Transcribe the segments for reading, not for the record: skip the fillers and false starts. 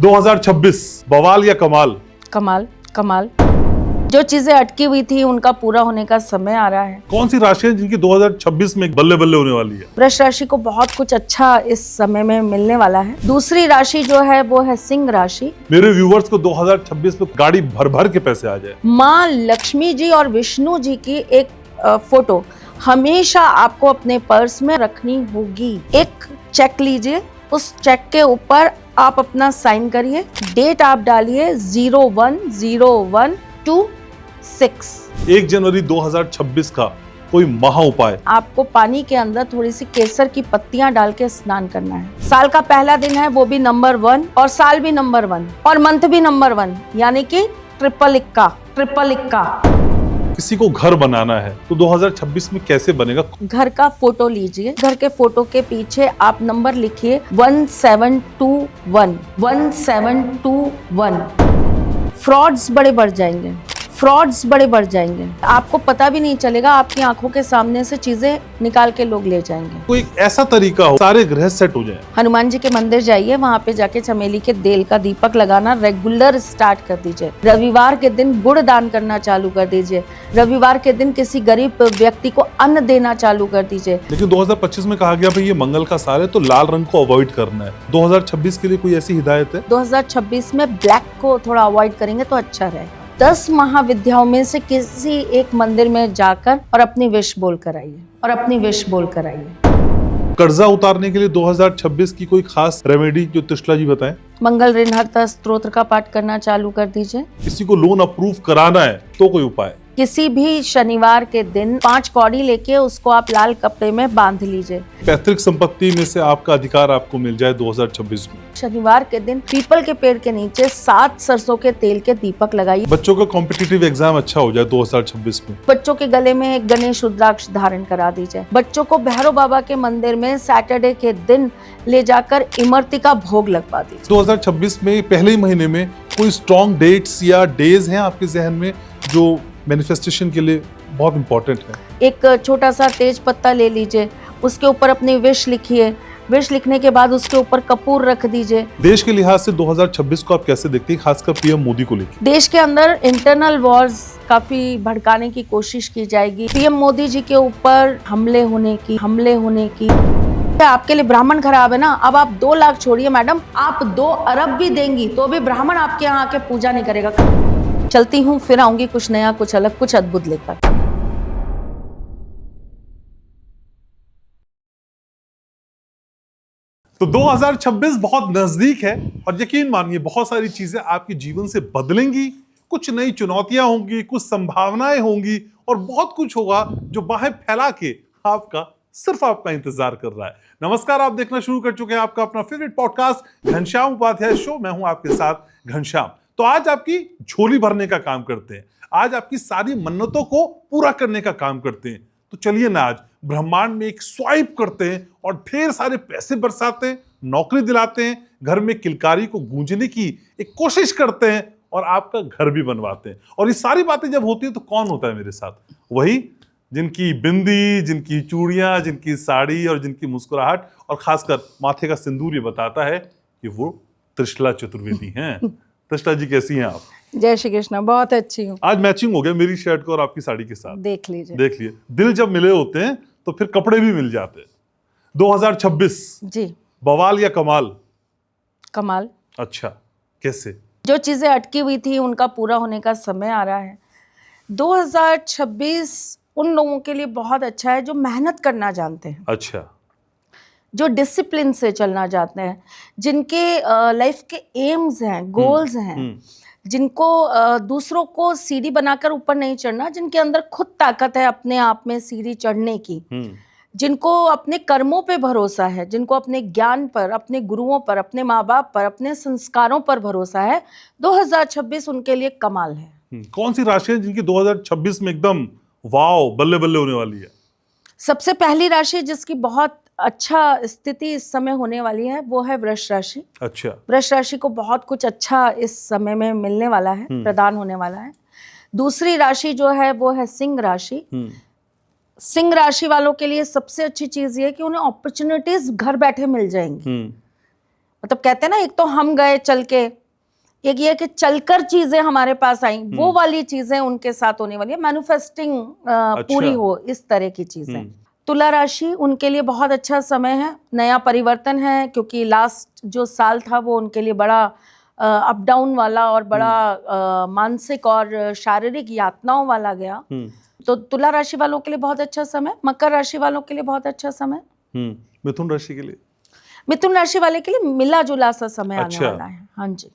2026 बवाल या कमाल? कमाल कमाल। जो चीजें अटकी हुई थी उनका पूरा होने का समय आ रहा है। कौन सी राशि है जिनकी 2026 में बल्ले बल्ले होने वाली है? वृष राशि को बहुत कुछ अच्छा इस समय में मिलने वाला है। दूसरी राशि जो है वो है सिंह राशि। मेरे व्यूवर्स को 2026 में गाड़ी भर भर के पैसे आ जाए। माँ लक्ष्मी जी और विष्णु जी की एक फोटो हमेशा आपको अपने पर्स में रखनी होगी। एक चेक लीजिए, उस चेक के ऊपर आप अपना साइन करिए, डेट आप डालिए 01/01/26। 1 जनवरी 2026 का कोई महा उपाय। आपको पानी के अंदर थोड़ी सी केसर की पत्तियां डाल के स्नान करना है। साल का पहला दिन है, वो भी नंबर 1 और साल भी नंबर 1 और मंथ भी नंबर 1, यानी कि ट्रिपल इक्का। किसी को घर बनाना है तो 2026 में कैसे बनेगा? घर का फोटो लीजिए, घर के फोटो के पीछे आप नंबर लिखिए 1721। फ्रॉड्स बड़े बढ़ जाएंगे, आपको पता भी नहीं चलेगा, आपकी आंखों के सामने से चीजें निकाल के लोग ले जाएंगे। कोई ऐसा तरीका हो सारे ग्रह सेट हो जाए। हनुमान जी के मंदिर जाइए, वहाँ पे जाके चमेली के तेल का दीपक लगाना रेगुलर स्टार्ट कर दीजिए। रविवार के दिन गुड़ दान करना चालू कर दीजिए। रविवार के दिन किसी गरीब व्यक्ति को अन्न देना चालू कर दीजिए। लेकिन 2025 में कहा गया भाई ये मंगल का सार है तो लाल रंग को अवॉइड करना है। 2026 के लिए कोई ऐसी हिदायत है? 2026 में ब्लैक को थोड़ा अवॉइड करेंगे तो अच्छा रहेगा। 10 महाविद्याओं में से किसी एक मंदिर में जाकर और अपनी विश बोल कर आइए। कर्जा उतारने के लिए 2026 की कोई खास रेमेडी जो त्रिशला जी बताएं? मंगल ऋणहर्ता स्तोत्र का पाठ करना चालू कर दीजिए। किसी को लोन अप्रूव कराना है तो कोई उपाय? किसी भी शनिवार के दिन 5 कौड़ी लेके उसको आप लाल कपड़े में बांध लीजिए। पैतृक संपत्ति में से आपका अधिकार आपको मिल जाए 2026 में। शनिवार के दिन पीपल के पेड़ के नीचे 7 सरसों के तेल के दीपक लगाइए। बच्चों का कॉम्पिटिटिव एग्जाम अच्छा हो जाए 2026 में। बच्चों के गले में एक गणेश रुद्राक्ष धारण करा दीजिए। बच्चों को भैरव बाबा के मंदिर में सैटरडे के दिन ले जाकर इमरती का भोग लगवा दीजिए। 2026 में पहले ही महीने में कोई स्ट्रॉन्ग डेट्स या डेज हैं आपके जहन में जो मैनिफेस्टेशन के लिए बहुत इंपॉर्टेंट है? एक छोटा सा तेज पत्ता ले लीजिए, उसके ऊपर अपनी विश लिखिए। विश लिखने के बाद उसके ऊपर कपूर रख दीजिए। देश के लिहाज से 2026 को आप कैसे देखते हैं, खासकर पीएम मोदी को लेकर? देश के अंदर इंटरनल वॉर्स काफी भड़काने की कोशिश की जाएगी। पीएम मोदी जी के ऊपर हमले होने की आपके लिए ब्राह्मण खराब है ना। अब आप 2 लाख छोड़िए मैडम, आप 2 अरब भी देंगी तो भी ब्राह्मण आपके यहाँ आके पूजा नहीं करेगा। चलती हूँ, फिर आऊंगी कुछ नया, कुछ अलग, कुछ अद्भुत लेकर। तो 2026 बहुत नजदीक है और यकीन मानिए बहुत सारी चीजें आपके जीवन से बदलेंगी। कुछ नई चुनौतियां होंगी, कुछ संभावनाएं होंगी और बहुत कुछ होगा जो बाहें फैला के सिर्फ आपका इंतजार कर रहा है। नमस्कार, आप देखना शुरू कर चुके हैं आपका अपना favourite podcast Ghanshyam Upadhyay show. मैं हूं आपके साथ घनश्याम। तो आज आपकी झोली भरने का काम करते हैं, आज आपकी सारी मन्नतों को पूरा करने का काम करते हैं। तो चलिए ना आज ब्रह्मांड में एक स्वाइप करते हैं और ढेर सारे पैसे बरसाते हैं, नौकरी दिलाते हैं, घर में किलकारी को गूंजने की एक कोशिश करते हैं और आपका घर भी बनवाते हैं। और ये सारी बातें जब होती हैं तो कौन होता है मेरे साथ? वही जिनकी बिंदी, जिनकी चूड़ियां, जिनकी साड़ी और जिनकी मुस्कुराहट और खासकर माथे का सिंदूर ये बताता है कि वो त्रिशला चतुर्वेदी हैं। त्रिशला जी कैसी हैं आप? जय श्री कृष्ण, बहुत अच्छी हूँ। आज मैचिंग हो गया मेरी शर्ट को और आपकी साड़ी के साथ। देख लीजिए। दिल जब मिले होते हैं तो फिर कपड़े भी मिल जाते हैं। 2026 जी, बवाल या कमाल? कमाल। अच्छा, कैसे? जो चीजें अटकी हुई थी उनका पूरा होने का समय आ रहा है। 2026 उन लोगों के लिए बहुत अच्छा है जो मेहनत करना जानते हैं। अच्छा, जो डिसिप्लिन से चलना चाहते हैं, जिनके लाइफ के एम्स हैं, गोल्स हैं, जिनको दूसरों को सीढ़ी बनाकर ऊपर नहीं चढ़ना, जिनके अंदर खुद ताकत है अपने आप में सीढ़ी चढ़ने की, जिनको अपने कर्मों पे भरोसा है, जिनको अपने ज्ञान पर, अपने गुरुओं पर, अपने माँ बाप पर, अपने संस्कारों पर भरोसा है, 2026 उनके लिए कमाल है। कौन सी राशि है जिनकी 2026 में एकदम वाव बल्ले बल्ले होने वाली है? सबसे पहली राशि जिसकी बहुत अच्छा स्थिति इस समय होने वाली है वो है वृष राशि। अच्छा, वृष राशि को बहुत कुछ अच्छा इस समय में मिलने वाला है, प्रदान होने वाला है। दूसरी राशि जो है वो है सिंह राशि। सिंह राशि वालों के लिए सबसे अच्छी चीज ये है कि उन्हें अपॉर्चुनिटीज घर बैठे मिल जाएंगी। मतलब कहते हैं ना, एक तो हम गए चल के, एक ये कि चलकर चीजें हमारे पास आई, वो वाली चीजें उनके साथ होने वाली है। मैन्युफेस्टिंग पूरी हो, इस तरह की चीजें। तुला राशि उनके लिए बहुत अच्छा समय है, नया परिवर्तन है, क्योंकि लास्ट जो साल था वो उनके लिए बड़ा अप डाउन वाला और बड़ा मानसिक और शारीरिक यातनाओं वाला गया। तो तुला राशि वालों के लिए बहुत अच्छा समय, मकर राशि वालों के लिए बहुत अच्छा समय, मिथुन राशि के लिए, मिथुन राशि वाले के लिए मिला जुला सा समय आने वाला है। हाँ जी।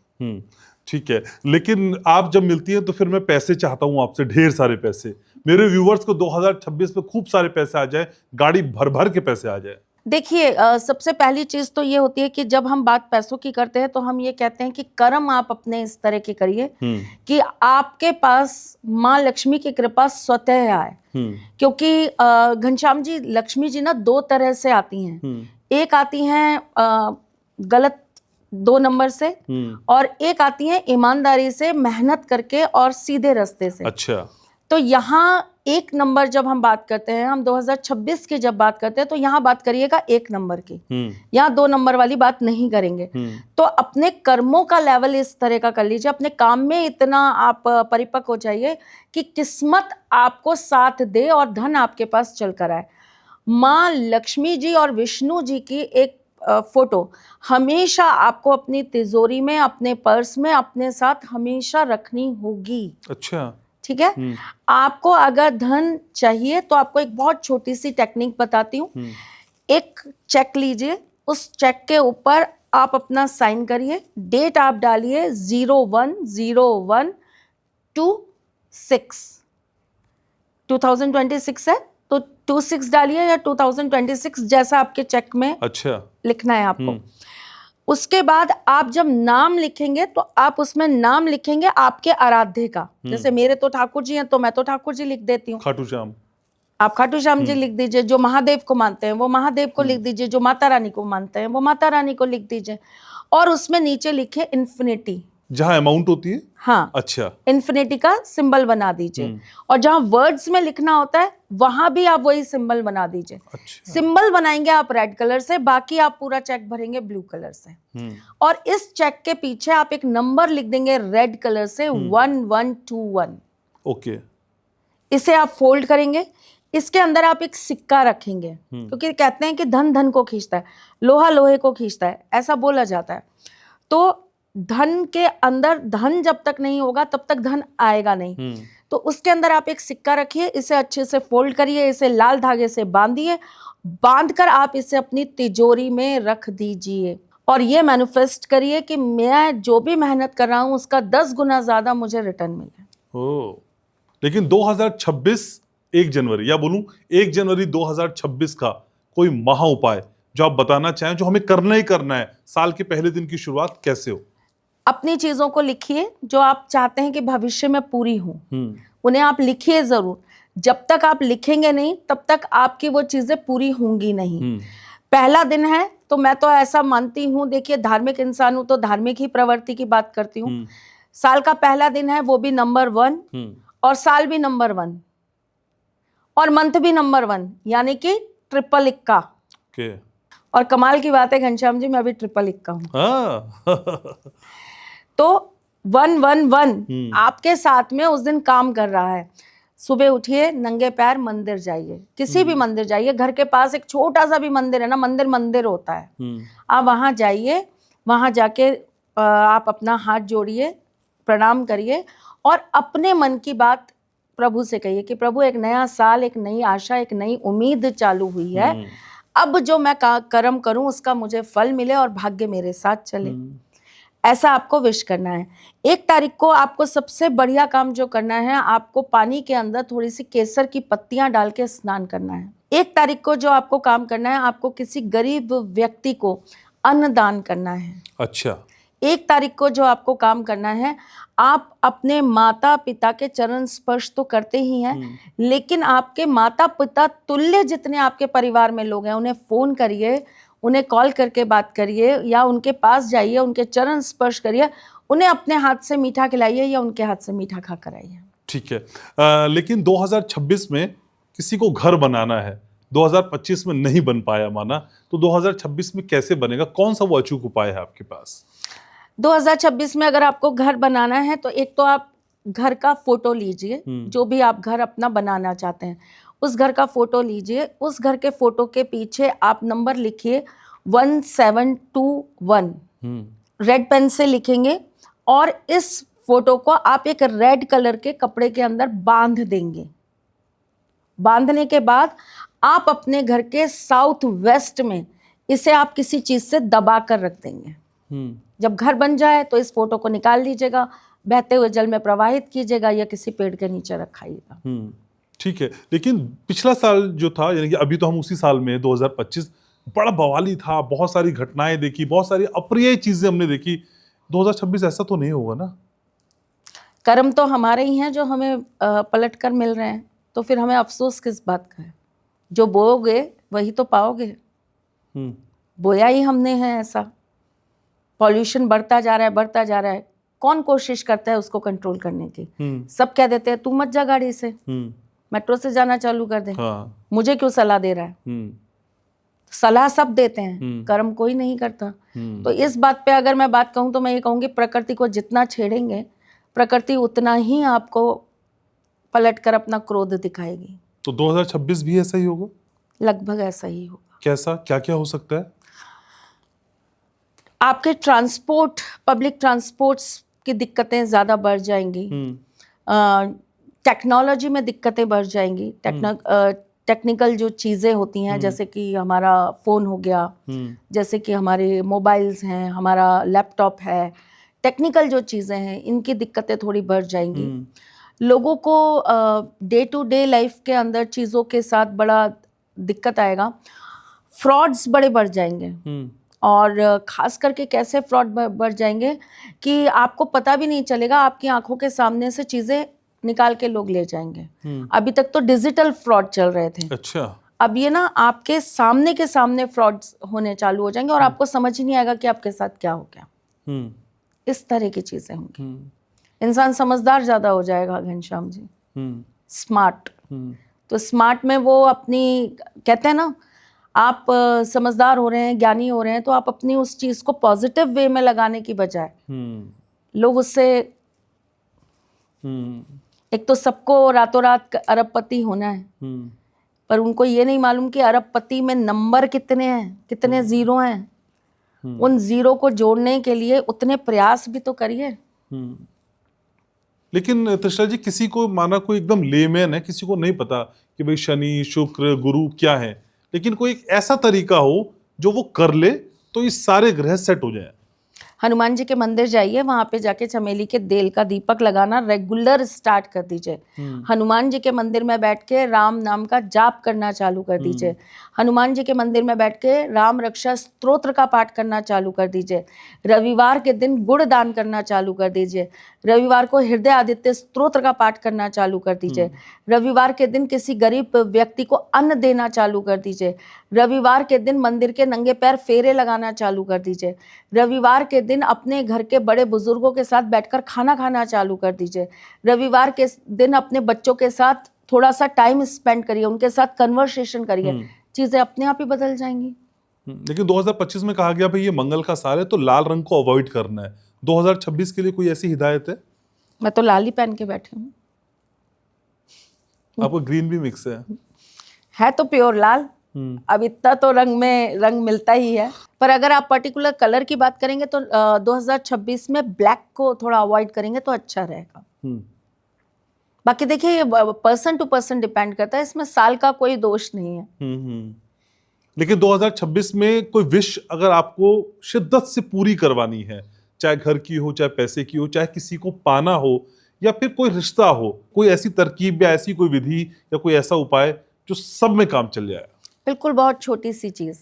ठीक है। लेकिन आप जब मिलती हैं तो फिर मैं पैसे चाहता हूं आपसे, ढेर सारे पैसे। मेरे व्यूवर्स को 2026 में खूब सारे पैसे आ जाए, गाड़ी भर भर के पैसे आ जाए। देखिए, सबसे पहली चीज तो ये होती है कि जब हम बात पैसों की करते हैं तो हम ये कहते हैं कि कर्म आप अपने इस तरह के करिए कि आपके पास माँ लक्ष्मी की कृपा स्वतः आए। क्योंकि घनश्याम जी, लक्ष्मी जी ना दो तरह से आती हैं। एक आती हैं गलत 2 नंबर से, और एक आती हैं ईमानदारी से, मेहनत करके और सीधे रास्ते से। अच्छा। तो यहाँ 1 नंबर जब हम बात करते हैं, हम 2026 की जब बात करते हैं तो यहाँ बात करिएगा 1 नंबर की, यहाँ 2 नंबर वाली बात नहीं करेंगे। तो अपने कर्मों का लेवल इस तरह का कर लीजिए, अपने काम में इतना आप परिपक्व हो जाइए कि किस्मत आपको साथ दे और धन आपके पास चल कर आए। माँ लक्ष्मी जी और विष्णु जी की एक फोटो हमेशा आपको अपनी तिजोरी में, अपने पर्स में, अपने साथ हमेशा रखनी होगी। अच्छा। ठीक है। आपको अगर धन चाहिए तो आपको एक बहुत छोटी सी टेक्निक बताती हूँ। एक चेक लीजिए, उस चेक के ऊपर आप अपना साइन करिए, डेट आप डालिए 01/01/26, 2026 है तो 26 डालिए, या 2026 जैसा आपके चेक में अच्छा लिखना है आपको। उसके बाद आप जब नाम लिखेंगे तो आप उसमें नाम लिखेंगे आपके आराध्य का। जैसे मेरे तो ठाकुर जी हैं तो मैं तो ठाकुर जी लिख देती हूँ। खाटू श्याम, आप खाटू श्याम जी लिख दीजिए। जो महादेव को मानते हैं वो महादेव को लिख दीजिए, जो माता रानी को मानते हैं वो माता रानी को लिख दीजिए, और उसमें नीचे लिखे इन्फिनिटी, जहाँ अमाउंट होती है। हाँ, अच्छा, इन्फिनिटी का सिंबल बना दीजिए। और जहां वर्ड्स में लिखना होता है वहां भी आप वही सिंबल बना दीजिए। अच्छा। सिंबल बनाएंगे आप रेड कलर से, बाकी आप पूरा चेक भरेंगे ब्लू कलर से। और इस चेक के पीछे आप एक नंबर लिख देंगे रेड कलर से, 1121। ओके। इसे आप फोल्ड करेंगे, इसके अंदर आप एक सिक्का रखेंगे, क्योंकि कहते हैं कि धन धन को खींचता है, लोहा लोहे को खींचता है, ऐसा बोला जाता है। तो धन के अंदर, धन जब तक नहीं होगा तब तक धन आएगा नहीं। तो उसके अंदर आप एक सिक्का रखिए, इसे अच्छे से फोल्ड करिए, इसे लाल धागे से बांधिए, बांधकर आप इसे अपनी तिजोरी में रख दीजिए और ये मैनिफेस्ट करिए कि मैं जो भी मेहनत कर रहा हूं उसका 10 गुना ज्यादा मुझे रिटर्न मिले। ओ, लेकिन 2026 1 जनवरी, या बोलूं 1 जनवरी 2026 का कोई महा उपाय जो आप बताना चाहें, जो हमें करना ही करना है, साल के पहले दिन की शुरुआत कैसे हो? अपनी चीजों को लिखिए जो आप चाहते हैं कि भविष्य में पूरी हो, उन्हें आप लिखिए जरूर। जब तक आप लिखेंगे नहीं तब तक आपकी वो चीजें पूरी होंगी नहीं। पहला दिन है तो मैं तो ऐसा मानती हूँ, देखिए धार्मिक इंसान हूं तो धार्मिक ही प्रवृत्ति की बात करती हूँ। साल का पहला दिन है, वो भी नंबर 1, और साल भी नंबर 1, और मंथ भी नंबर 1, यानी कि ट्रिपल इक्का। और कमाल की बात है घनश्याम जी, मैं अभी ट्रिपल इक्का हूँ। तो 111 आपके साथ में उस दिन काम कर रहा है। सुबह उठिए, नंगे पैर मंदिर जाइए, किसी भी मंदिर जाइए, घर के पास एक छोटा सा भी मंदिर है ना, मंदिर मंदिर होता है, आप वहां जाइए, वहां जाके आप अपना हाथ जोड़िए, प्रणाम करिए और अपने मन की बात प्रभु से कहिए कि प्रभु, एक नया साल, एक नई आशा, एक नई उम्मीद चालू हुई है, अब जो मैं कर्म करूं उसका मुझे फल मिले और भाग्य मेरे साथ चले, ऐसा आपको विश करना है। 1 तारीख को आपको सबसे बढ़िया काम जो करना है, आपको पानी के अंदर थोड़ी सी केसर की पत्तियां डाल के स्नान करना है। 1 तारीख को जो आपको काम करना है, आपको किसी गरीब व्यक्ति को अन्न दान करना है। अच्छा। 1 तारीख को जो आपको काम करना है, आप अपने माता पिता के चरण स्पर्श तो करते ही हैं, लेकिन आपके माता पिता तुल्य जितने आपके परिवार में लोग हैं, उन्हें फोन करिए, उन्हें कॉल करके बात करिए, या उनके पास जाइए, उनके चरण स्पर्श करिए, उन्हें अपने हाथ से मीठा खिलाइए या उनके हाथ से मीठा खा कर आइए। ठीक है। लेकिन 2026 में किसी को घर बनाना है, 2025 में नहीं बन पाया माना, तो 2026 में कैसे बनेगा? कौन सा वो अचूक उपाय है आपके पास? 2026 में अगर आपको घर बनाना है तो एक तो आप घर का फोटो लीजिए, जो भी आप घर अपना बनाना चाहते हैं उस घर का फोटो लीजिए। उस घर के फोटो के पीछे आप नंबर लिखिए 1721, रेड पेन से लिखेंगे, और इस फोटो को आप एक रेड कलर के कपड़े के अंदर बांध देंगे। बांधने के बाद आप अपने घर के साउथ वेस्ट में इसे आप किसी चीज से दबा कर रख देंगे। जब घर बन जाए तो इस फोटो को निकाल लीजिएगा, बहते हुए जल में प्रवाहित कीजिएगा या किसी पेड़ के नीचे रखाइएगा। ठीक है, लेकिन पिछला साल जो था, यानी कि अभी तो हम उसी साल में 2025, बड़ा बवाली था, बहुत सारी घटनाएं देखी, बहुत सारी अप्रिय चीजें हमने देखी। 2026 ऐसा तो नहीं होगा ना? कर्म तो हमारे ही हैं जो हमें पलट कर मिल रहे हैं, तो फिर हमें अफसोस किस बात का है? जो बोओगे वही तो पाओगे। बोया ही हमने है ऐसा। पॉल्यूशन बढ़ता जा रहा है, बढ़ता जा रहा है। कौन कोशिश करता है उसको कंट्रोल करने की? सब कह देते हैं तू मत जा गाड़ी से, मेट्रो से जाना चालू कर दे। मुझे क्यों सलाह दे रहा है? सलाह सब देते हैं, कर्म कोई नहीं करता। तो इस बात पे अगर मैं बात कहूँ तो मैं ये कहूँगी, प्रकृति को जितना छेड़ेंगे प्रकृति उतना ही आपको पलट कर अपना क्रोध दिखाएगी। तो 2026 भी ऐसा ही होगा? लगभग ऐसा ही होगा। कैसा, क्या क्या हो सकता है? आपके ट्रांसपोर्ट, पब्लिक ट्रांसपोर्ट्स की दिक्कतें ज़्यादा बढ़ जाएंगी। टेक्नोलॉजी में दिक्कतें बढ़ जाएंगी। टेक्निकल जो चीज़ें होती हैं, जैसे कि हमारा फ़ोन हो गया, जैसे कि हमारे मोबाइल्स हैं, हमारा लैपटॉप है, टेक्निकल जो चीज़ें हैं इनकी दिक्कतें थोड़ी बढ़ जाएंगी। लोगों को डे टू डे लाइफ के अंदर चीज़ों के साथ बड़ा दिक्कत आएगा। फ्रॉड्स बड़े बढ़ जाएंगे, और ख़ास करके कैसे फ्रॉड बढ़ जाएंगे कि आपको पता भी नहीं चलेगा, आपकी आंखों के सामने से चीज़ें निकाल के लोग ले जाएंगे। अभी तक तो डिजिटल फ्रॉड चल रहे थे। अच्छा। अब ये ना आपके सामने के सामने फ्रॉड्स होने चालू हो जाएंगे और आपको समझ ही नहीं आएगा कि आपके साथ क्या हो गया। इस तरह की चीज़ें होंगी। इंसान समझदार ज़्यादा हो जाएगा घनश्याम जी, स्मार्ट। तो स्मार्ट में वो अपनी, कहते हैं ना, आप समझदार हो रहे हैं, ज्ञानी हो रहे हैं, तो आप अपनी उस चीज़ को पॉजिटिव वे में लगाने की बजाय लोग उससे, एक तो सबको रातों रात अरबपति होना है, पर उनको ये नहीं मालूम कि अरबपति में नंबर कितने हैं, कितने जीरो हैं। उन जीरो को जोड़ने के लिए उतने प्रयास भी तो करिए। लेकिन तृष्णा जी, किसी को माना कोई एकदम लेमैन है, किसी को नहीं पता कि भाई शनि, शुक्र, गुरु क्या है, लेकिन कोई एक ऐसा तरीका हो जो वो कर ले तो ये सारे ग्रह सेट हो जाए। हनुमान जी के मंदिर जाइए, वहां पे जाके चमेली के तेल का दीपक लगाना रेगुलर स्टार्ट कर दीजिए। हनुमान जी के मंदिर में बैठ के राम नाम का जाप करना चालू कर दीजिए। हनुमान जी के मंदिर में बैठ के राम रक्षा स्तोत्र का पाठ करना चालू कर दीजिए। रविवार के दिन गुड़ दान करना चालू कर दीजिए। रविवार को हृदय आदित्य स्तोत्र का पाठ करना चालू कर दीजिए। रविवार के दिन किसी गरीब व्यक्ति को अन्न देना चालू कर दीजिए। रविवार के दिन मंदिर के नंगे पैर फेरे लगाना चालू कर दीजिए। रविवार के दिन अपने घर के बड़े बुजुर्गों के साथ बैठकर खाना खाना चालू कर दीजिए। रविवार के दिन अपने बच्चों के साथ थोड़ा सा टाइम स्पेंड करिए, उनके साथ कन्वर्सेशन करिए, चीजें अपने आप ही बदल जाएंगी। लेकिन 2025 में कहा गया भाई ये मंगल का सार है तो लाल रंग को अवॉइड करना है। 2026 के लिए कोई ऐसी हिदायत है? मैं तो लाल ही पहन के बैठी हूँ। आपको ग्रीन भी मिक्स है तो प्योर लाल। अब इतना तो रंग मिलता ही है, पर अगर आप पर्टिकुलर कलर की बात करेंगे तो 2026 में ब्लैक को थोड़ा अवॉइड करेंगे तो अच्छा रहेगा। बाकी देखिए ये पर्सन टू पर्सन डिपेंड करता है, इसमें साल का कोई दोष नहीं है। लेकिन 2026 में कोई विश अगर आपको शिद्दत से पूरी करवानी है, चाहे घर की हो, चाहे पैसे की हो, चाहे किसी को पाना हो, या फिर कोई रिश्ता हो, कोई ऐसी तरकीब या ऐसी कोई विधि या कोई ऐसा उपाय जो सब में काम चल जाए? बिल्कुल, बहुत छोटी सी चीज।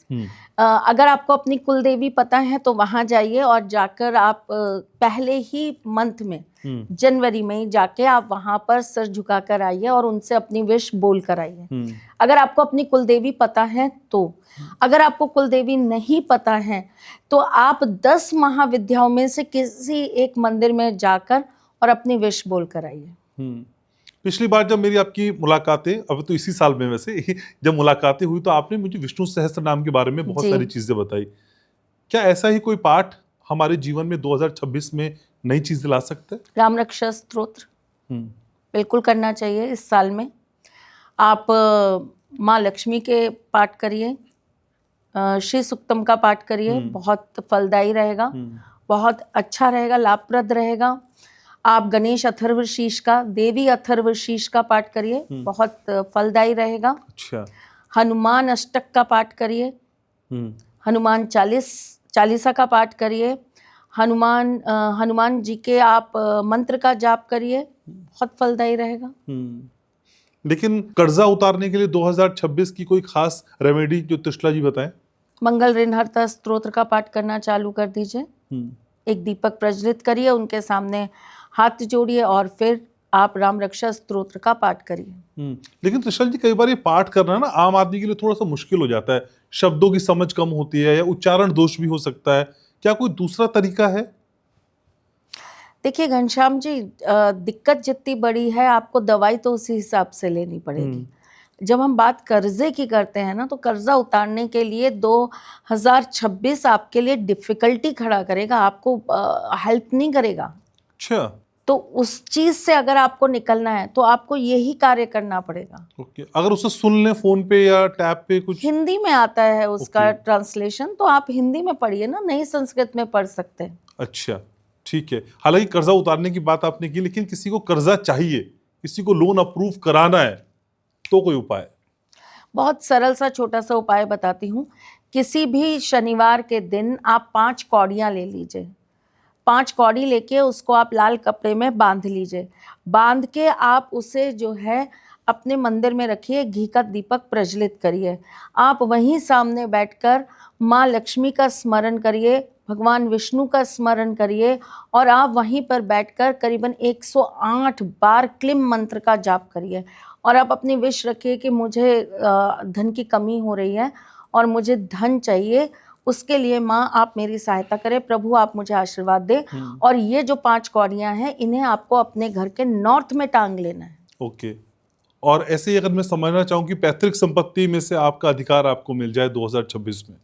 अगर आपको अपनी कुल देवी पता है तो वहां जाइए और जाकर आप पहले ही मंथ में, जनवरी में जाके आप वहां पर सर झुका कर आइए और उनसे अपनी विश बोल कर आइए। अगर आपको अपनी कुल देवी पता है तो। अगर आपको कुल देवी नहीं पता है तो आप 10 महाविद्याओं में से किसी एक मंदिर में जाकर और अपनी विश बोल कर आइए। पिछली बार जब मेरी आपकी मुलाकातें, अब तो इसी साल में वैसे जब मुलाकातें हुई तो आपने मुझे विष्णु सहस्त्र नाम के बारे में बहुत जी। सारी चीजें बताई। क्या ऐसा ही कोई पाठ हमारे जीवन में 2026 में नई चीजें ला सकते हैं? राम रक्षा स्तोत्र हम्म, बिल्कुल करना चाहिए इस साल में। आप माँ लक्ष्मी के पाठ करिए, श्री सुक्तम का पाठ करिए, बहुत फलदायी रहेगा, बहुत अच्छा रहेगा, लाभप्रद रहेगा। आप गणेश अथर्वशीष का, देवी अथर्वशीष का पाठ करिए, बहुत फलदायी रहेगा। अच्छा। हनुमान अष्टक का पाठ करिए, हनुमान चालीसा का पाठ करिए, हनुमान जी के आप मंत्र का जाप करिए, बहुत फलदायी रहेगा। लेकिन कर्जा उतारने के लिए 2026 की कोई खास रेमेडी जो त्रिशला जी बताएं? मंगल ऋणहर्ता स्तोत्र का पाठ करना चालू कर दीजिए। एक दीपक प्रज्वलित करिए, उनके सामने हाथ जोड़िए और फिर आप राम रक्षा स्तोत्र का पाठ करिए। लेकिन त्रिशला जी, कई बार ये पाठ करना ना आम आदमी के लिए थोड़ा सा मुश्किल हो जाता है। शब्दों की समझ कम होती है या उच्चारण दोष भी हो सकता है। क्या कोई दूसरा तरीका है? देखिए घनश्याम जी, दिक्कत जितनी बड़ी है आपको दवाई तो उसी हिसाब से लेनी पड़ेगी। जब हम बात कर्जे की करते हैं ना, तो कर्जा उतारने के लिए 2026 आपके लिए डिफिकल्टी खड़ा करेगा, आपको हेल्प नहीं करेगा। अच्छा। तो उस चीज से अगर आपको निकलना है तो आपको यही कार्य करना पड़ेगा। ओके। अगर उसे सुन लें फोन पे या टैब पे कुछ? हिंदी में आता है उसका ओके। ट्रांसलेशन, तो आप हिंदी में पढ़िए ना, नहीं संस्कृत में पढ़ सकते हैं। अच्छा, ठीक है। हालांकि कर्जा उतारने की बात आपने की, लेकिन किसी को कर्जा चाहिए, किसी को लोन अप्रूव कराना है, तो कोई उपाय? बहुत सरल सा छोटा सा उपाय बताती हूँ। किसी भी शनिवार के दिन आप 5 कौड़ियाँ ले लीजिए। 5 कौड़ी लेके उसको आप लाल कपड़े में बांध लीजिए। बांध के आप उसे जो है अपने मंदिर में रखिए, घी का दीपक प्रज्वलित करिए। आप वहीं सामने बैठकर माँ लक्ष्मी का स्मरण करिए, भगवान विष्णु का स्मरण करिए और आप वहीं पर बैठकर करीबन 108 बार क्लीम मंत्र का जाप करिए। और आप अपनी विश रखिए कि मुझे धन की कमी हो रही है और मुझे धन चाहिए, उसके लिए माँ आप मेरी सहायता करें, प्रभु आप मुझे आशीर्वाद दें। और ये जो 5 कौड़ियाँ हैं, इन्हें आपको अपने घर के नॉर्थ में टांग लेना है। ओके। और ऐसे ही अगर मैं समझना चाहूँ कि पैतृक संपत्ति में से आपका अधिकार आपको मिल जाए 2026 में?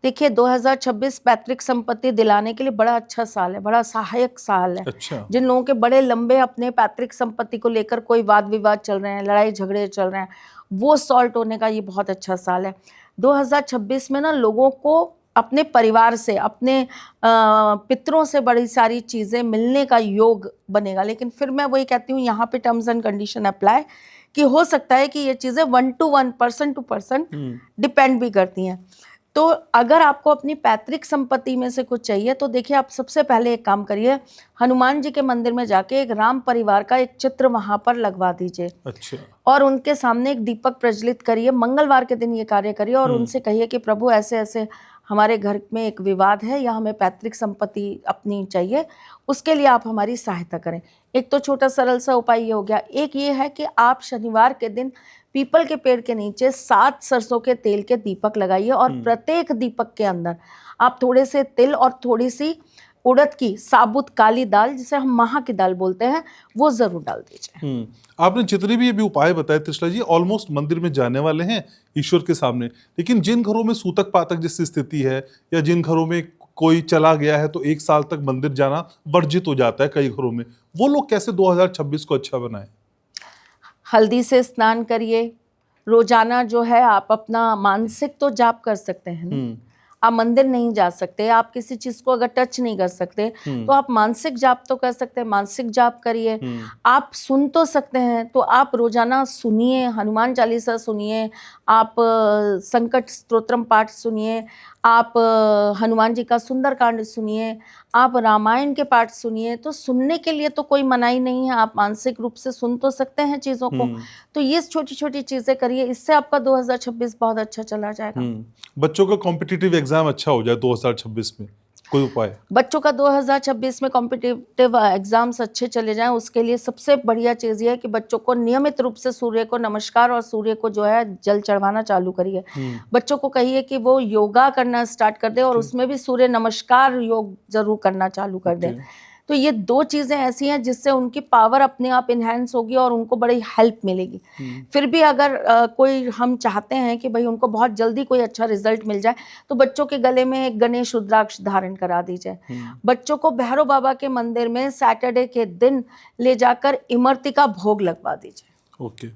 देखिए 2026 पैतृक संपत्ति दिलाने के लिए बड़ा अच्छा साल है, बड़ा सहायक साल है। अच्छा। जिन लोगों के बड़े लंबे अपने पैतृक संपत्ति को लेकर कोई वाद विवाद चल रहे हैं, लड़ाई झगड़े चल रहे हैं, वो सॉल्ट होने का ये बहुत अच्छा साल है। 2026 में ना लोगों को अपने परिवार से, अपने पितरों से बड़ी सारी चीज़ें मिलने का योग बनेगा। लेकिन फिर मैं वही कहती हूँ, यहाँ पे टर्म्स एंड कंडीशन अप्लाई, कि हो सकता है कि ये चीज़ें 1 to 1, person to person depend भी करती हैं। तो अगर आपको अपनी पैतृक संपत्ति में से कुछ चाहिए तो देखिए, आप सबसे पहले एक काम करिए, हनुमान जी के मंदिर में जाके एक राम परिवार का एक चित्र वहां पर लगवा दीजिए। अच्छा। और उनके सामने एक दीपक प्रज्वलित करिए। मंगलवार के दिन ये कार्य करिए और उनसे कहिए कि प्रभु ऐसे ऐसे हमारे घर में एक विवाद है या हमें पैतृक संपत्ति अपनी चाहिए, उसके लिए आप हमारी सहायता करें। एक तो छोटा सरल सा उपाय ये हो गया। एक ये है कि आप शनिवार के दिन पीपल के पेड़ के नीचे 7 सरसों के तेल के दीपक लगाइए और प्रत्येक दीपक के अंदर आप थोड़े से तिल और थोड़ी सी उड़द की साबुत काली दाल, जिसे हम महा की दाल बोलते हैं, वो जरूर डाल दीजिए। आपने जितने भी अभी उपाय बताए त्रिशला जी, ऑलमोस्ट मंदिर में जाने वाले हैं ईश्वर के सामने। लेकिन जिन घरों में सूतक पातक जैसी स्थिति है या जिन घरों में कोई चला गया है तो 1 साल तक मंदिर जाना वर्जित हो जाता है कई घरों में, वो लोग कैसे 2026 को अच्छा बनाएं? हल्दी से स्नान करिए। रोजाना जो है आप अपना मानसिक तो जाप कर सकते हैं ना। आप मंदिर नहीं जा सकते, आप किसी चीज को अगर टच नहीं कर सकते तो आप मानसिक जाप तो कर सकते हैं, मानसिक जाप करिए। आप सुन तो सकते हैं, तो आप रोजाना सुनिए, हनुमान चालीसा सुनिए, आप संकट स्तोत्रम पाठ सुनिए, आप हनुमान जी का सुंदरकांड सुनिए, आप रामायण के पाठ सुनिए। तो सुनने के लिए तो कोई मनाही नहीं है, आप मानसिक रूप से सुन तो सकते हैं चीज़ों को। तो ये छोटी छोटी चीज़ें करिए, इससे आपका 2026 बहुत अच्छा चला जाएगा। बच्चों का कॉम्पिटिटिव एग्जाम अच्छा हो जाए 2026 में, कोई उपाय? बच्चों का 2026 में कॉम्पिटिटिव एग्जाम्स अच्छे चले जाएं, उसके लिए सबसे बढ़िया चीज़ ये है कि बच्चों को नियमित रूप से सूर्य को नमस्कार और सूर्य को जो है जल चढ़वाना चालू करिए। बच्चों को कहिए कि वो योगा करना स्टार्ट कर दे और उसमें भी सूर्य नमस्कार योग जरूर करना चालू कर दें। तो तो ये 2 चीज़ें ऐसी हैं जिससे उनकी पावर अपने आप इन्हेंस होगी और उनको बड़ी हेल्प मिलेगी। फिर भी अगर कोई हम चाहते हैं कि भाई उनको बहुत जल्दी कोई अच्छा रिजल्ट मिल जाए, तो बच्चों के गले में एक गणेश रुद्राक्ष धारण करा दीजिए। बच्चों को भैरव बाबा के मंदिर में सैटरडे के दिन ले जाकर इमरती का भोग लगवा दीजिए। ओके,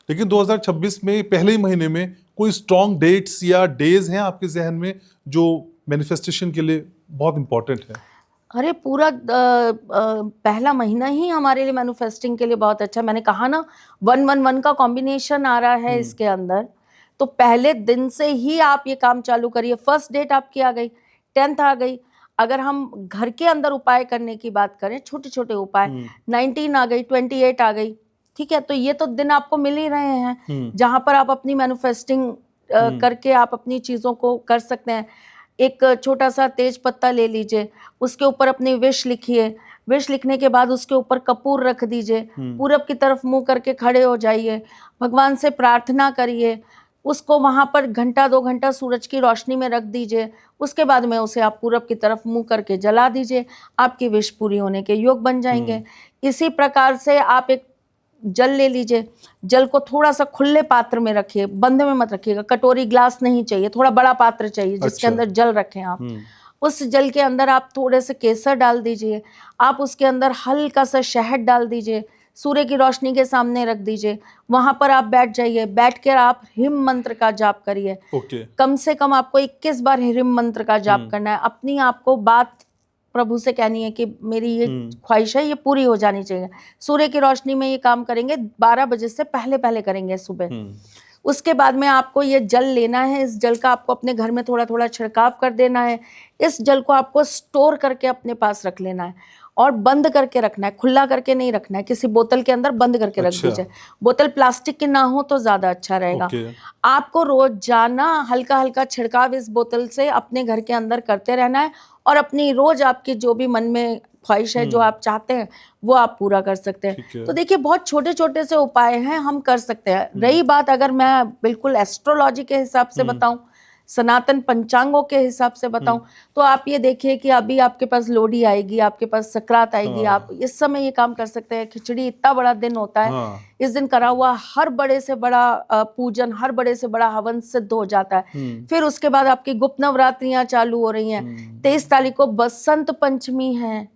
लेकिन 2026 में पहले ही महीने में कोई स्ट्रॉन्ग डेट्स या डेज हैं आपके जहन में जो मैनिफेस्टेशन के लिए बहुत इंपॉर्टेंट है? अरे पूरा पहला महीना ही हमारे लिए मैनिफेस्टिंग के लिए बहुत अच्छा है। मैंने कहा ना 111 का कॉम्बिनेशन आ रहा है इसके अंदर, तो पहले दिन से ही आप ये काम चालू करिए। फर्स्ट डेट आपकी आ गई, 10th आ गई। अगर हम घर के अंदर उपाय करने की बात करें, छोटे छोटे उपाय, 19 आ गई, 28 आ गई, ठीक है। तो ये तो दिन आपको मिल ही रहे हैं जहां पर आप अपनी मैनिफेस्टिंग करके आप अपनी चीजों को कर सकते हैं। एक छोटा सा तेज पत्ता ले लीजिए, उसके ऊपर अपनी विश लिखिए। विश लिखने के बाद उसके ऊपर कपूर रख दीजिए, पूरब की तरफ मुंह करके खड़े हो जाइए, भगवान से प्रार्थना करिए, उसको वहां पर घंटा 2 घंटा सूरज की रोशनी में रख दीजिए। उसके बाद में उसे आप पूरब की तरफ मुंह करके जला दीजिए। आपकी विश पूरी होने के योग बन जाएंगे। इसी प्रकार से आप एक जल ले लीजिए, जल को थोड़ा सा खुले पात्र में रखिए, बंद में मत रखिएगा। कटोरी ग्लास नहीं चाहिए, थोड़ा बड़ा पात्र चाहिए जिसके अंदर जल रखें आप। उस जल के अंदर आप थोड़े से केसर डाल दीजिए, आप उसके अंदर हल्का सा शहद डाल दीजिए, सूर्य की रोशनी के सामने रख दीजिए। वहां पर आप बैठ जाइए, बैठ कर आप ह्रीम मंत्र का जाप करिए। कम से कम आपको 21 बार ह्रीम मंत्र का जाप करना है। अपनी आपको बात प्रभु से कहनी है कि मेरी ये ख्वाहिश है, ये पूरी हो जानी चाहिए। सूर्य की रोशनी में ये काम करेंगे, 12 बजे से पहले पहले करेंगे सुबह। उसके बाद में आपको ये जल लेना है। इस जल का आपको अपने घर में थोड़ा थोड़ा छिड़काव कर देना है। इस जल को आपको स्टोर करके अपने पास रख लेना है और बंद करके रखना है, खुला करके नहीं रखना है। किसी बोतल के अंदर बंद करके रख दीजिए। बोतल प्लास्टिक की ना हो तो ज्यादा अच्छा रहेगा। आपको रोजाना हल्का हल्का छिड़काव इस बोतल से अपने घर के अंदर करते रहना है और अपनी रोज आपकी जो भी मन में ख्वाहिश है, जो आप चाहते हैं, वो आप पूरा कर सकते हैं। तो देखिए बहुत छोटे छोटे से उपाय हैं, हम कर सकते हैं। रही बात अगर मैं बिल्कुल एस्ट्रोलॉजी के हिसाब से बताऊं, सनातन पंचांगों के हिसाब से बताऊं, तो आप ये देखिए कि अभी आपके पास लोहड़ी आएगी, आपके पास सकरात आएगी। आप इस समय ये काम कर सकते हैं। खिचड़ी इतना बड़ा दिन होता है, इस दिन करा हुआ हर बड़े से बड़ा पूजन, हर बड़े से बड़ा हवन सिद्ध हो जाता है। फिर उसके बाद आपकी गुप्त नवरात्रियां चालू हो रही हैं। 23 तारीख को बसंत पंचमी है।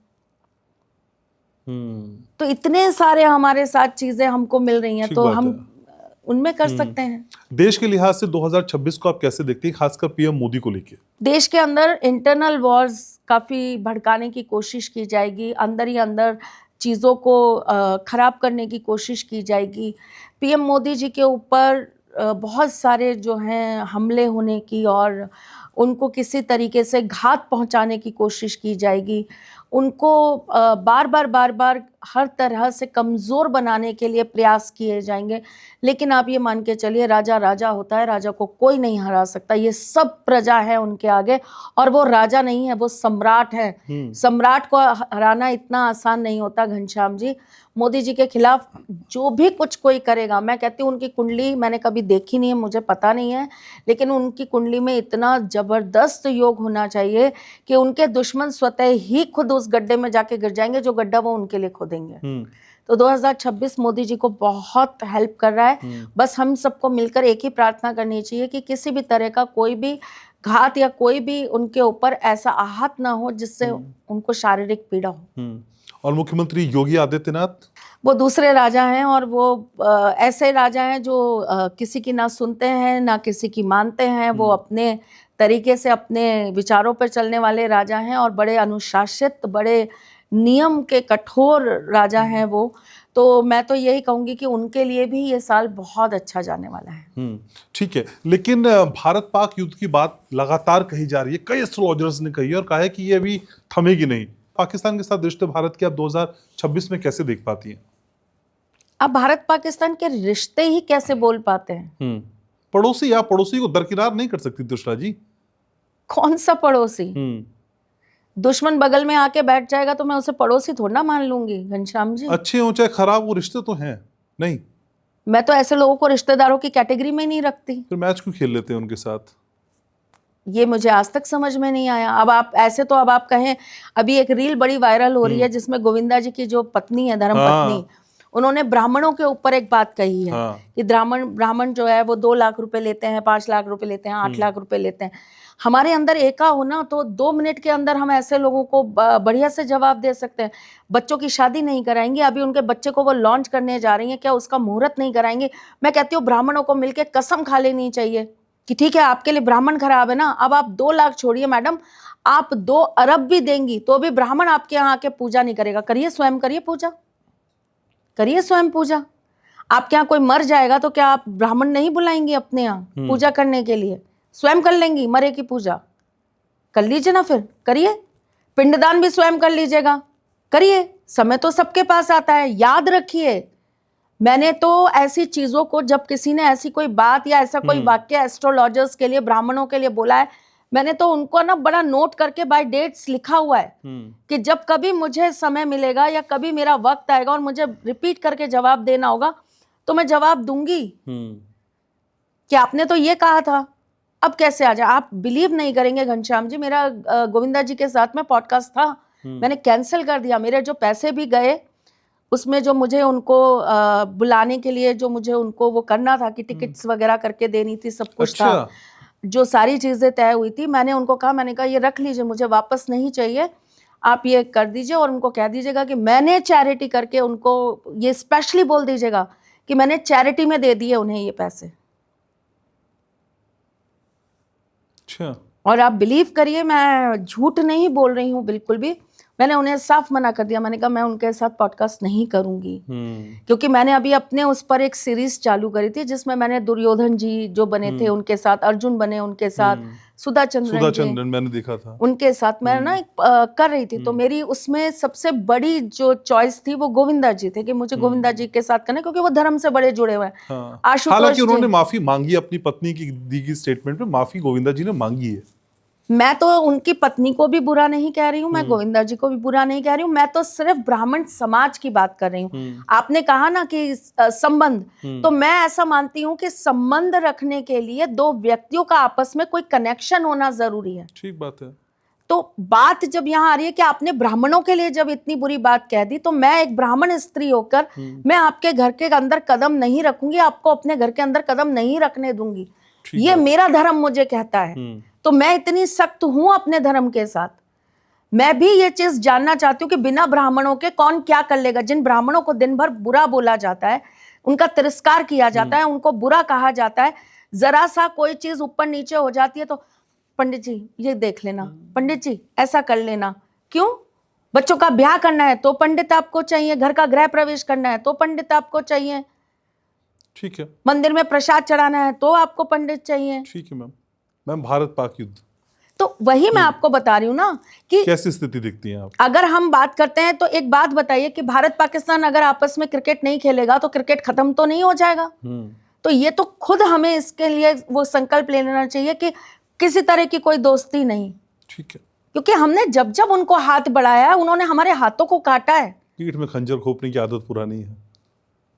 तो इतने सारे हमारे साथ चीजें हमको मिल रही हैं, तो हम उनमें कर सकते हैं। देश के लिहाज से 2026 को आप कैसे देखते हैं, खासकर पीएम मोदी को लेकर? देश के अंदर इंटरनल वॉर्स काफी भड़काने की कोशिश की जाएगी, अंदर ही अंदर चीजों को खराब करने की कोशिश की जाएगी। पीएम मोदी जी के ऊपर बहुत सारे जो हैं हमले होने की और उनको किसी तरीके से घात पहुंचाने की कोशिश की जाएगी। उनको बार बार हर तरह से कमज़ोर बनाने के लिए प्रयास किए जाएंगे। लेकिन आप ये मान के चलिए, राजा राजा होता है, राजा को कोई नहीं हरा सकता। ये सब प्रजा है उनके आगे, और वो राजा नहीं है, वो सम्राट है। सम्राट को हराना इतना आसान नहीं होता घनश्याम जी। मोदी जी के खिलाफ जो भी कुछ कोई करेगा, मैं कहती हूँ उनकी कुंडली मैंने कभी देखी नहीं है, मुझे पता नहीं है, लेकिन उनकी कुंडली में इतना जबरदस्त योग होना चाहिए कि उनके दुश्मन स्वतः ही खुद उस गड्ढे में जाके गिर जाएंगे जो गड्ढा वो उनके लिए खोदेंगे। तो 2026 मोदी जी को बहुत हेल्प कर रहा है। बस हम सबको मिलकर एक ही प्रार्थना करनी चाहिए कि किसी भी तरह का कोई भी घात या कोई भी उनके ऊपर ऐसा आहत ना हो जिससे उनको शारीरिक पीड़ा हो। और मुख्यमंत्री योगी आदित्यनाथ, वो दूसरे राजा हैं, और वो ऐसे राजा हैं जो किसी की ना सुनते हैं ना किसी की मानते हैं। वो अपने तरीके से अपने विचारों पर चलने वाले राजा हैं और बड़े अनुशासित, बड़े नियम के कठोर राजा हैं वो। तो मैं तो यही कहूंगी कि उनके लिए भी ये साल बहुत अच्छा जाने वाला है। ठीक है, लेकिन भारत पाक युद्ध की बात लगातार कही जा रही है, कई एस्ट्रोलॉजर्स ने कही है और कहा है कि ये अभी थमेगी नहीं। पाकिस्तान के साथ रिश्ते भारत के आप 2026 में कैसे देख पाती हैं? अब भारत पाकिस्तान के रिश्ते ही कैसे बोल पाते हैं? पड़ोसी, आप पड़ोसी को दरकिनार नहीं कर सकती तुषारा जी। कौन सा पड़ोसी? दुश्मन बगल में आके बैठ जाएगा तो मैं उसे पड़ोसी थोड़ा ना मान लूंगी घनश्याम जी। अच्छे हो चाहे खराब, वो रिश्ते तो हैं। नहीं, मैं तो ऐसे लोगों को रिश्तेदारों की कैटेगरी में नहीं रखती। फिर मैच क्यों खेल लेते हैं उनके साथ? ये मुझे आज तक समझ में नहीं आया। अब आप ऐसे तो अब आप कहें, अभी एक रील बड़ी वायरल हो रही है जिसमें गोविंदा जी की जो पत्नी है, धर्म पत्नी, उन्होंने ब्राह्मणों के ऊपर एक बात कही है कि ब्राह्मण जो है वो 2 लाख रुपए लेते हैं, 5 लाख रुपए लेते हैं, 8 लाख रुपए लेते हैं। हमारे अंदर एका हो ना तो 2 मिनट के अंदर हम ऐसे लोगों को बढ़िया से जवाब दे सकते हैं। बच्चों की शादी नहीं कराएंगे, अभी उनके बच्चे को वो लॉन्च करने जा रही हैं, क्या उसका मुहूर्त नहीं कराएंगे? मैं कहती हूँ ब्राह्मणों को मिलकर कसम खा लेनी चाहिए कि ठीक है आपके लिए ब्राह्मण खराब है ना, अब आप 2 लाख छोड़िए मैडम, आप 2 अरब भी देंगी तो भी ब्राह्मण आपके यहाँ आके पूजा नहीं करेगा। करिए, स्वयं करिए पूजा, करिए स्वयं पूजा। आपके यहाँ कोई मर जाएगा तो क्या आप ब्राह्मण नहीं बुलाएंगे अपने यहाँ पूजा करने के लिए? स्वयं कर लेंगी मरे की पूजा, कर लीजिए ना, फिर करिए। पिंडदान भी स्वयं कर लीजिएगा, करिए। समय तो सबके पास आता है। याद रखिए, मैंने तो ऐसी चीजों को, जब किसी ने ऐसी कोई बात या ऐसा कोई वाक्य एस्ट्रोलॉजर्स के लिए, ब्राह्मणों के लिए बोला है, मैंने तो उनको ना बड़ा नोट करके बाय डेट्स लिखा हुआ है कि जब कभी मुझे समय मिलेगा या कभी मेरा वक्त आएगा और मुझे रिपीट करके जवाब देना होगा तो मैं जवाब दूंगी कि आपने तो ये कहा था, अब कैसे आ जाए। आप बिलीव नहीं करेंगे घनश्याम जी, मेरा गोविंदा जी के साथ में पॉडकास्ट था, मैंने कैंसिल कर दिया। मेरे जो पैसे भी गए उसमें, जो मुझे उनको बुलाने के लिए जो मुझे उनको वो करना था कि टिकट्स वगैरह करके देनी थी, सब कुछ था, जो सारी चीजें तय हुई थी, मैंने उनको कहा, मैंने कहा ये रख लीजिए, मुझे वापस नहीं चाहिए, आप ये कर दीजिए। और उनको कह दीजिएगा कि मैंने चैरिटी करके, उनको ये स्पेशली बोल दीजिएगा कि मैंने चैरिटी में दे दिए उन्हें ये पैसे। अच्छा। और आप बिलीव करिए, मैं झूठ नहीं बोल रही हूँ बिल्कुल भी। मैंने उन्हें साफ मना कर दिया, मैंने कहा मैं उनके साथ पॉडकास्ट नहीं करूंगी, क्योंकि मैंने अभी अपने उस पर एक सीरीज चालू करी थी जिसमें मैंने दुर्योधन जी जो बने थे उनके साथ, अर्जुन बने उनके साथ, सुधा चंद्रन मैंने देखा था उनके साथ मैं ना कर रही थी। तो मेरी उसमें सबसे बड़ी जो चॉइस थी वो गोविंदा जी थे कि मुझे गोविंदा जी के साथ करना, क्योंकि वो धर्म से बड़े जुड़े हुए हैं। हालांकि उन्होंने माफी मांगी अपनी पत्नी की दी गई स्टेटमेंट में, माफी गोविंदा जी ने मांगी है। मैं तो उनकी पत्नी को भी बुरा नहीं कह रही हूँ, मैं गोविंदा जी को भी बुरा नहीं कह रही हूँ, मैं तो सिर्फ ब्राह्मण समाज की बात कर रही हूँ। आपने कहा ना कि संबंध, तो मैं ऐसा मानती हूँ कि संबंध रखने के लिए 2 व्यक्तियों का आपस में कोई कनेक्शन होना जरूरी है। ठीक बात है। तो बात जब यहाँ आ रही है कि आपने ब्राह्मणों के लिए जब इतनी बुरी बात कह दी, तो मैं एक ब्राह्मण स्त्री होकर मैं आपके घर के अंदर कदम नहीं रखूंगी, आपको अपने घर के अंदर कदम नहीं रखने दूंगी। ये मेरा धर्म मुझे कहता है, तो मैं इतनी सख्त हूं अपने धर्म के साथ। मैं भी ये चीज जानना चाहती हूँ कि बिना ब्राह्मणों के कौन क्या कर लेगा। जिन ब्राह्मणों को दिन भर बुरा बोला जाता है, उनका तिरस्कार किया जाता है, उनको बुरा कहा जाता है, जरा सा कोई चीज ऊपर नीचे हो जाती है तो पंडित जी ये देख लेना, पंडित जी ऐसा कर लेना। क्यों? बच्चों का ब्याह करना है तो पंडित आपको चाहिए, घर का गृह प्रवेश करना है तो पंडित आपको चाहिए, ठीक है, मंदिर में प्रसाद चढ़ाना है तो आपको पंडित चाहिए। ठीक है मैम, भारत पाक युद्ध, तो वही मैं आपको बता रही हूँ ना कि कैसी स्थिति दिखती है आप। अगर हम बात करते हैं तो एक बात बताइए कि भारत पाकिस्तान अगर आपस में क्रिकेट नहीं खेलेगा तो क्रिकेट खत्म तो नहीं हो जाएगा। तो ये तो खुद हमें इसके लिए वो संकल्प ले लेना चाहिए कि किसी तरह की कोई दोस्ती नहीं। ठीक है, क्योंकि हमने जब जब उनको हाथ बढ़ाया उन्होंने हमारे हाथों को काटा है। पीठ में खंजर खोपने की आदत पुरानी है।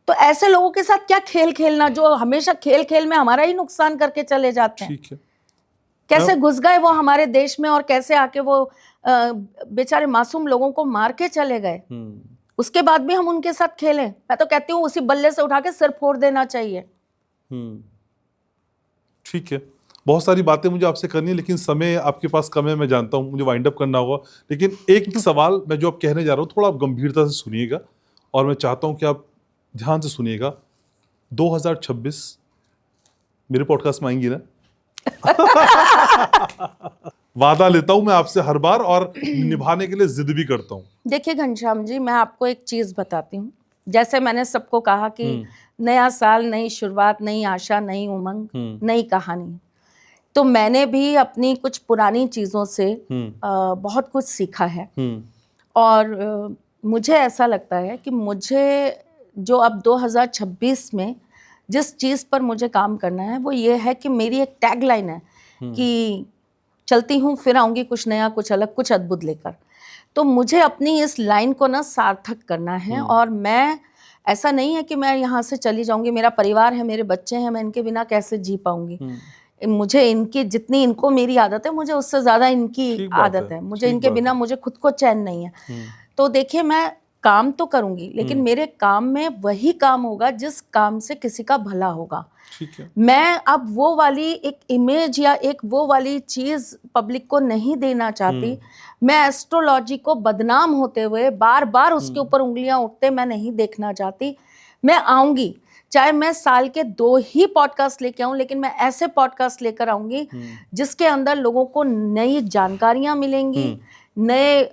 तो ऐसे लोगों के साथ क्या खेल खेलना, जो हमेशा खेल खेल में हमारा ही नुकसान करके चले जाते हैं। ठीक है, कैसे घुस गए वो हमारे देश में और कैसे आके वो बेचारे मासूम लोगों को मार के चले गए, उसके बाद भी हम उनके साथ खेलें। मैं तो कहती हूँ उसी बल्ले से उठा के सिर फोड़ देना चाहिए। ठीक है, बहुत सारी बातें मुझे आपसे करनी है लेकिन समय आपके पास कम है, मैं जानता हूँ, मुझे वाइंड अप करना होगा। लेकिन एक सवाल मैं जो आप कहने जा रहा हूँ थोड़ा आप गंभीरता से सुनिएगा और मैं चाहता हूँ कि आप ध्यान से सुनिएगा। 2026 मेरे पॉडकास्ट में आएंगी ना? वादा लेता हूं मैं आपसे हर बार और निभाने के लिए जिद भी करता हूं। देखिए घनश्याम जी, मैं आपको एक चीज बताती हूँ। जैसे मैंने सबको कहा कि नया साल, नई शुरुआत, नई आशा, नई उमंग, नई कहानी। तो मैंने भी अपनी कुछ पुरानी चीजों से बहुत कुछ सीखा है। और मुझे ऐसा लगता है कि मुझे जो अब 2026 में जिस चीज़ पर मुझे काम करना है वो ये है कि मेरी एक टैगलाइन है कि चलती हूँ फिर आऊँगी कुछ नया, कुछ अलग, कुछ अद्भुत लेकर। तो मुझे अपनी इस लाइन को ना सार्थक करना है। और मैं, ऐसा नहीं है कि मैं यहाँ से चली जाऊँगी, मेरा परिवार है, मेरे बच्चे हैं, मैं इनके बिना कैसे जी पाऊँगी। मुझे इनकी जितनी इनको मेरी आदत है, मुझे उससे ज्यादा इनकी ठीक बात आदत है, है। मुझे ठीक इनके बात बिना है। मुझे खुद को चैन नहीं है। तो देखिए, मैं काम तो करूंगी, लेकिन मेरे काम में वही काम होगा जिस काम से किसी का भला होगा। ठीक है। मैं अब वो वाली एक इमेज या एक वो वाली चीज पब्लिक को नहीं देना चाहती। मैं एस्ट्रोलॉजी को बदनाम होते हुए बार बार उसके ऊपर उंगलियां उठते मैं नहीं देखना चाहती। मैं आऊंगी, चाहे मैं साल के 2 ही पॉडकास्ट लेके आऊं, लेकिन मैं ऐसे पॉडकास्ट लेकर आऊंगी जिसके अंदर लोगों को नई जानकारियां मिलेंगी, नए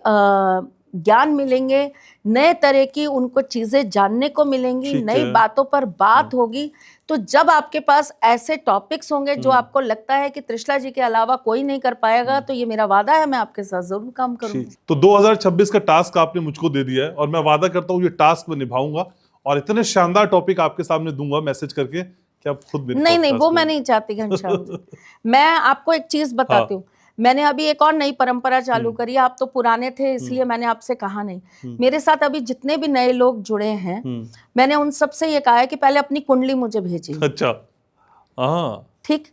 ज्ञान मिलेंगे, नए तरह की उनको चीजें जानने को मिलेंगी, ठीक नई है। बातों पर बात होगी। तो जब आपके पास ऐसे टॉपिक्स होंगे जो आपको लगता है कि त्रिशला जी के अलावा कोई नहीं कर पाएगा, तो ये मेरा वादा है, मैं आपके साथ जरूर काम करूंगी। ठीक। तो 2026 का टास्क आपने मुझको दे दिया है और मैं वादा करता हूँ ये टास्क मैं निभाऊंगा और इतने शानदार टॉपिक आपके सामने दूंगा मैसेज करके कि आप खुद मेरे नहीं नहीं, podcast वो में- मैं नहीं चाहती घनश्याम जी। मैं आपको एक चीज बताती हूँ। मैंने अभी एक और नई परंपरा चालू करी है। आप तो पुराने थे इसलिए मैंने आपसे कहा नहीं। मेरे साथ अभी जितने भी नए लोग जुड़े हैं, मैंने उन सबसे ये कहा है कि पहले अपनी कुंडली मुझे भेजिए। अच्छा। हाँ। ठीक,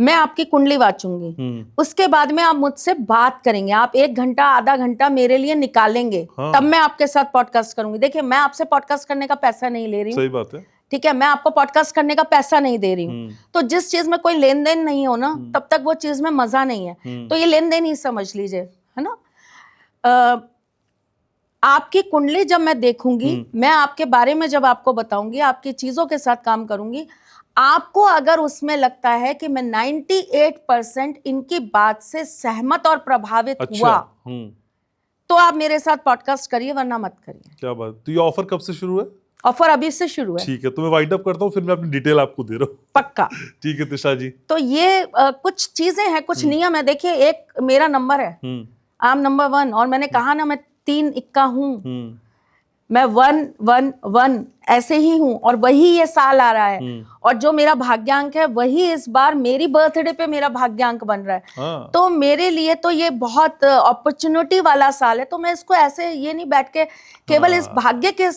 मैं आपकी कुंडली वाचूंगी, उसके बाद में आप मुझसे बात करेंगे। आप 1 घंटा आधा घंटा मेरे लिए निकालेंगे, हाँ। तब मैं आपके साथ पॉडकास्ट करूंगी। देखिए, मैं आपसे पॉडकास्ट करने का पैसा नहीं ले रही हूँ, सही बात है। ठीक है, मैं आपको पॉडकास्ट करने का पैसा नहीं दे रही हूँ। तो जिस चीज में कोई लेन देन नहीं हो ना, तब तक वो चीज में मजा नहीं है। तो ये लेन देन ही समझ लीजिए, है ना। आपकी कुंडली जब मैं देखूंगी, मैं आपके बारे में जब आपको बताऊंगी, आपकी चीजों के साथ काम करूंगी, आपको अगर उसमें लगता है कि मैं 98% इनकी बात से सहमत और प्रभावित हुआ, तो आप मेरे साथ पॉडकास्ट करिए, वरना मत करिए। क्या बात। तो ये ऑफर कब से शुरू है? ऑफर अभी से शुरू है। ठीक है, तो मैं वाइंड अप करता हूँ, फिर मैं अपनी डिटेल आपको दे रहा हूँ। पक्का। ठीक है त्रिशा जी। तो ये कुछ चीजें हैं, कुछ नियम है। देखिए, एक मेरा नंबर है, आई एम नंबर 1, और मैंने कहा ना, मैं 3 इक्का हूं। मैं 111 ऐसे ही हूं, और वही ये साल आ रहा है। और जो मेरा भाग्यांक है, वही इस बार मेरी बर्थडे पे मेरा भाग्यांक बन रहा है। हाँ। तो मेरे लिए तो ये बहुत अपॉर्चुनिटी वाला साल है। तो मैं इसको ऐसे ये नहीं बैठ के केवल इस भाग्य के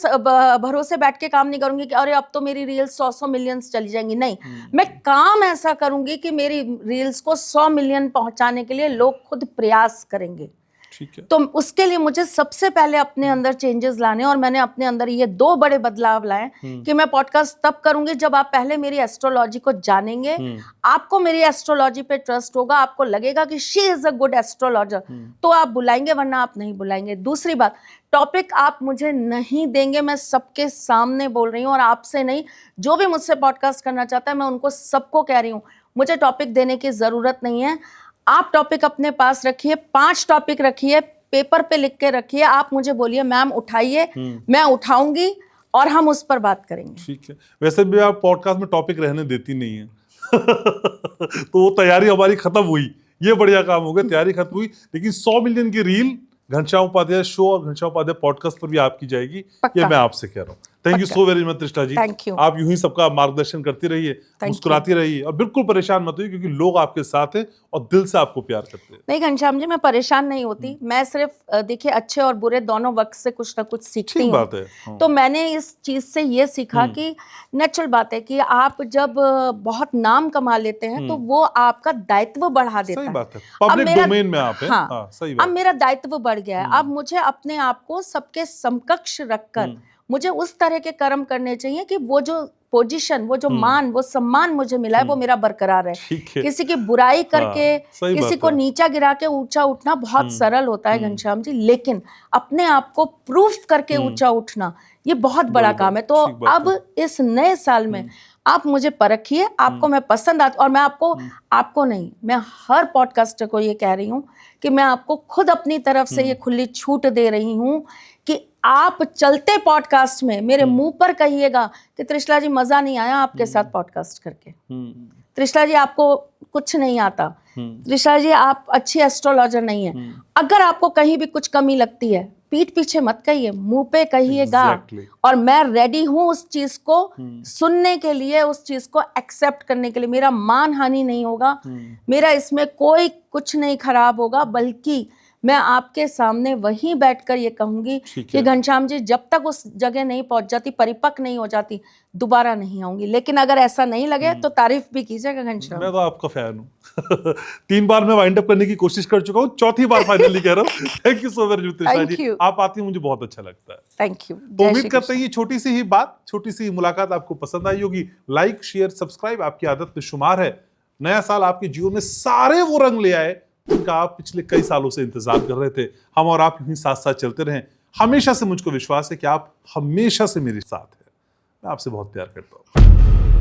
भरोसे बैठ के काम नहीं करूंगी कि अरे अब तो मेरी रील्स 100 मिलियंस चली जाएंगी। नहीं, मैं काम ऐसा करूंगी कि मेरी रील्स को 100 मिलियन पहुंचाने के लिए लोग खुद प्रयास करेंगे। ठीक है। तो उसके लिए मुझे सबसे पहले अपने अंदर चेंजेस लाने, और मैंने अपने अंदर ये 2 बड़े बदलाव लाए कि मैं पॉडकास्ट तब करूंगी जब आप पहले मेरी एस्ट्रोलॉजी को जानेंगे, आपको मेरी एस्ट्रोलॉजी पे ट्रस्ट होगा, आपको लगेगा कि she is a good astrologer, तो आप बुलाएंगे, वरना आप नहीं बुलाएंगे। दूसरी बात, टॉपिक आप मुझे नहीं देंगे, मैं सबके सामने बोल रही हूँ, और आपसे नहीं, जो भी मुझसे पॉडकास्ट करना चाहता है, मैं उनको सबको कह रही हूँ, मुझे टॉपिक देने की जरूरत नहीं है। आप टॉपिक अपने पास रखिए, 5 टॉपिक रखिए, पेपर पे लिख के रखिए, आप मुझे बोलिए मैम उठाइए, मैं उठाऊंगी और हम उस पर बात करेंगे। ठीक है। वैसे भी आप पॉडकास्ट में टॉपिक रहने देती नहीं है तो वो तैयारी हमारी खत्म हुई, ये बढ़िया काम हो गया, तैयारी खत्म हुई। लेकिन 100 मिलियन की रील घनश्याम उपाध्याय शो और घनश्याम उपाध्याय पॉडकास्ट पर भी आपकी जाएगी, ये मैं आपसे कह रहा हूँ। Thank you so very much Trisha ji. Thank you. आप यूं ही सबका मार्गदर्शन करती रहिए, मुस्कुराती रहिए, और बिल्कुल परेशान मत होइए, क्योंकि लोग आपके साथ हैं और दिल से आपको प्यार करते हैं। नहीं घनश्याम जी, मैं परेशान नहीं होती। मैं सिर्फ देखिए, अच्छे और बुरे दोनों वक्त से कुछ ना कुछ सीखती ठीक हूँ। बात है। हाँ। तो मैंने इस चीज से ये सीखा कि नेचुरल बात है कि आप जब बहुत नाम कमा लेते हैं, तो वो आपका दायित्व बढ़ा देता सही है। बात है, पब्लिक डोमेन में आप हैं। हाँ, हाँ, सही बात। अब मेरा दायित्व बढ़ गया है। अब मुझे अपने आप को सबके समकक्ष रखकर मुझे उस तरह के कर्म करने चाहिए कि वो जो पोजीशन, वो जो मान, वो सम्मान मुझे मिला है, वो मेरा बरकरार है। ठीक है। किसी की बुराई करके सही किसी बात को है। नीचा गिरा के ऊंचा उठना बहुत सरल होता है घनश्याम जी, लेकिन अपने आप को प्रूफ करके ऊंचा उठना, ये बहुत बड़ा काम है। तो ठीक बात अब इस नए साल में आप मुझे परखिए, आपको मैं पसंद आती, और मैं आपको नहीं, मैं हर पॉडकास्टर को ये कह रही हूँ कि मैं आपको खुद अपनी तरफ से ये खुली छूट दे रही हूँ कि आप चलते पॉडकास्ट में मेरे मुंह पर कहिएगा कि त्रिशला जी मजा नहीं आया आपके साथ पॉडकास्ट करके, त्रिशला जी आपको कुछ नहीं आता, त्रिशला जी आप अच्छी एस्ट्रोलॉजर नहीं है। अगर आपको कहीं भी कुछ कमी लगती है, पीठ पीछे मत कहिए, मुंह पे कहिएगा। और मैं रेडी हूं उस चीज को सुनने के लिए, उस चीज को एक्सेप्ट करने के लिए। मेरा मान हानि नहीं होगा, मेरा इसमें कोई कुछ नहीं खराब होगा, बल्कि मैं आपके सामने वहीं बैठकर ये कहूंगी ठीक कि है। घनश्याम जी जब तक उस जगह नहीं पहुंच जाती, परिपक्व नहीं हो जाती, दोबारा नहीं आऊंगी। लेकिन अगर ऐसा नहीं लगे तो तारीफ भी कीजिएगा घनश्याम। मैं तो आपका फैन हूँ। 3 बार मैं वाइंड अप करने की कोशिश कर चुका हूँ, चौथी बार फाइनली कह रहा हूँ। Thank you so very much Trisha Thank ji, you. आप आती हैं मुझे बहुत अच्छा लगता है। Thank you. तो उम्मीद करते हैं ये छोटी सी ही बात, छोटी सी मुलाकात आपको पसंद आई होगी। लाइक शेयर सब्सक्राइब आपकी आदत में शुमार है। नया साल आपके जीवन में सारे वो रंग ले आए जिनका आप पिछले कई सालों से इंतजार कर रहे थे। हम और आप यूं ही साथ साथ चलते रहें। हमेशा से मुझको विश्वास है कि आप हमेशा से मेरे साथ हैं। मैं आपसे बहुत प्यार करता हूँ।